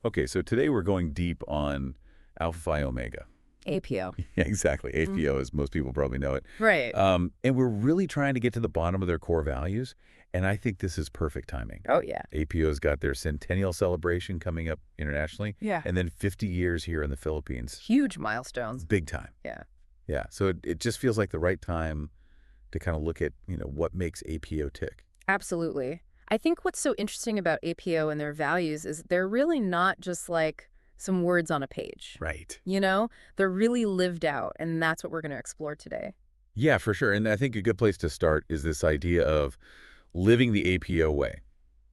Okay, so today we're going deep on Alpha Phi Omega. APO. Yeah, exactly. APO, as most people probably know it. Right. And we're really trying to get to the bottom of their core values, and I think this is perfect timing. Oh, yeah. APO's got their centennial celebration coming up internationally, Yeah. and then 50 years here in the Philippines. Huge milestones. Big time. Yeah. Yeah, so it just feels like the right time to kind of look at, what makes APO tick. Absolutely. I think what's so interesting about APO and their values is they're really not just like some words on a page. Right. They're really lived out, and that's what we're going to explore today. Yeah, for sure. And I think a good place to start is this idea of living the APO way.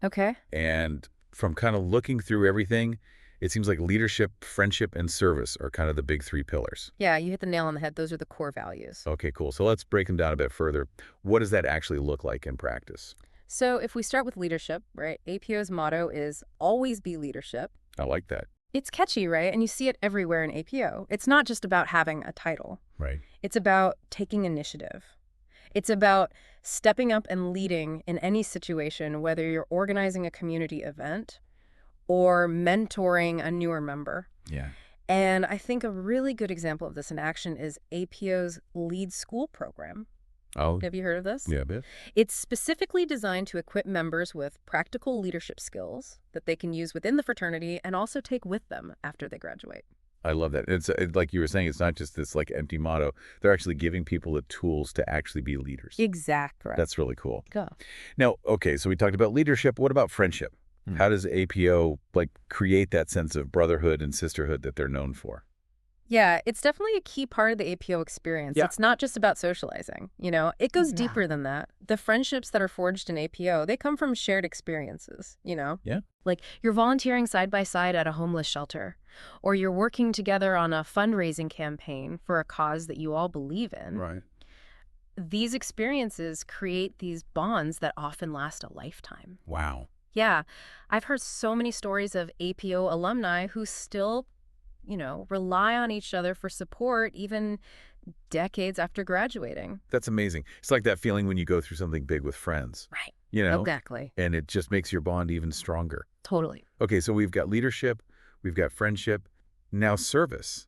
Okay. And from kind of looking through everything, it seems like leadership, friendship, and service are kind of the big three pillars. Yeah, you hit the nail on the head. Those are the core values. Okay, cool. So let's break them down a bit further. What does that actually look like in practice? So if we start with leadership, right, APO's motto is always be leadership. I like that. It's catchy, right? And you see it everywhere in APO. It's not just about having a title. Right. It's about taking initiative. It's about stepping up and leading in any situation, whether you're organizing a community event or mentoring a newer member. Yeah. And I think a really good example of this in action is APO's Lead School program. Oh, Have you heard of this? yeah, a bit. It's specifically designed to equip members with practical leadership skills that they can use within the fraternity and also take with them after they graduate. I love that. It's like you were saying, it's not just this like empty motto. They're actually giving people the tools to actually be leaders. Exactly. That's really cool. Go. Now, okay, so we talked about leadership. What about friendship? How does APO create that sense of brotherhood and sisterhood that they're known for? Yeah, it's definitely a key part of the APO experience. Yeah. It's not just about socializing, It goes deeper than that. The friendships that are forged in APO, they come from shared experiences. Yeah. Like you're volunteering side by side at a homeless shelter, or you're working together on a fundraising campaign for a cause that you all believe in. Right. These experiences create these bonds that often last a lifetime. Wow. Yeah, I've heard so many stories of APO alumni who still rely on each other for support even decades after graduating. That's amazing. It's like that feeling when you go through something big with friends, Right. Exactly. And it just makes your bond even stronger. Totally. Okay, so we've got leadership, we've got friendship, now service.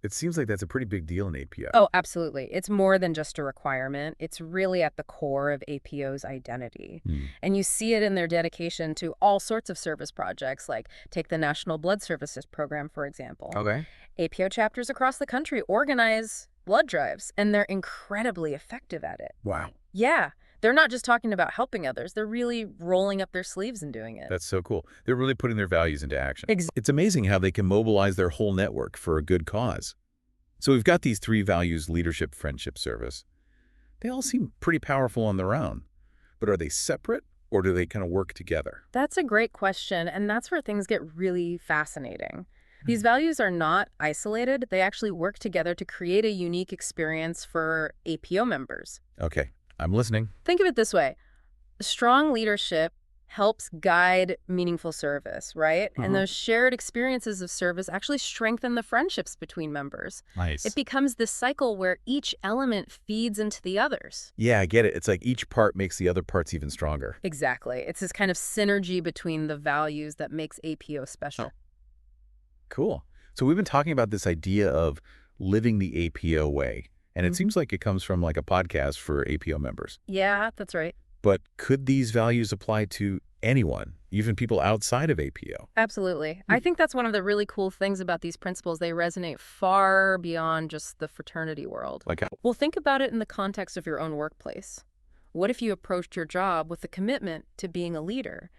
It seems like that's a pretty big deal in APO. Oh, absolutely. It's more than just a requirement. It's really at the core of APO's identity. And you see it in their dedication to all sorts of service projects, like take the National Blood Services Program, for example. Okay. APO chapters across the country organize blood drives, and they're incredibly effective at it. Wow. Yeah. They're not just talking about helping others. They're really rolling up their sleeves and doing it. That's so cool. They're really putting their values into action. Exactly. It's amazing how they can mobilize their whole network for a good cause. So we've got these three values: leadership, friendship, service. They all seem pretty powerful on their own. But are they separate, or do they kind of work together? That's a great question, and that's where things get really fascinating. These values are not isolated. They actually work together to create a unique experience for APO members. Okay, I'm listening. Think of it this way. Strong leadership helps guide meaningful service, right? And those shared experiences of service actually strengthen the friendships between members. Nice. It becomes this cycle where each element feeds into the others. Yeah, I get it. It's like each part makes the other parts even stronger. Exactly. It's this kind of synergy between the values that makes APO special. Cool. So we've been talking about this idea of living the APO way, and it seems like it comes from like a podcast for APO members. Yeah, that's right. But could these values apply to anyone, even people outside of APO? Absolutely. I think that's one of the really cool things about these principles. They resonate far beyond just the fraternity world. Like how? Well, think about it in the context of your own workplace. What if you approached your job with a commitment to being a leader,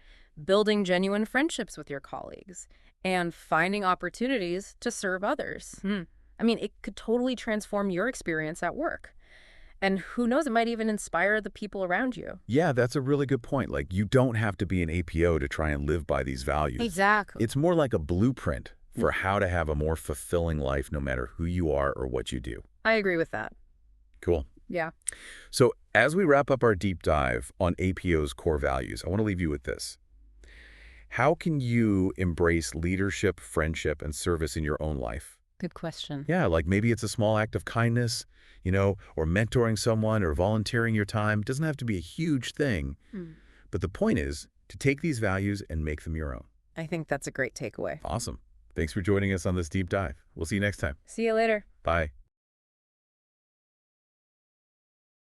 building genuine friendships with your colleagues, and finding opportunities to serve others? I mean, it could totally transform your experience at work. And who knows, it might even inspire the people around you. Yeah, that's a really good point. Like, you don't have to be an APO to try and live by these values. Exactly. It's more like a blueprint for how to have a more fulfilling life no matter who you are or what you do. I agree with that. Cool. Yeah. So as we wrap up our deep dive on APO's core values, I want to leave you with this. How can you embrace leadership, friendship, and service in your own life? Good question. Yeah, like maybe it's a small act of kindness, or mentoring someone or volunteering your time. It doesn't have to be a huge thing. But the point is to take these values and make them your own. I think that's a great takeaway. Awesome. Thanks for joining us on this deep dive. We'll see you next time. See you later. Bye.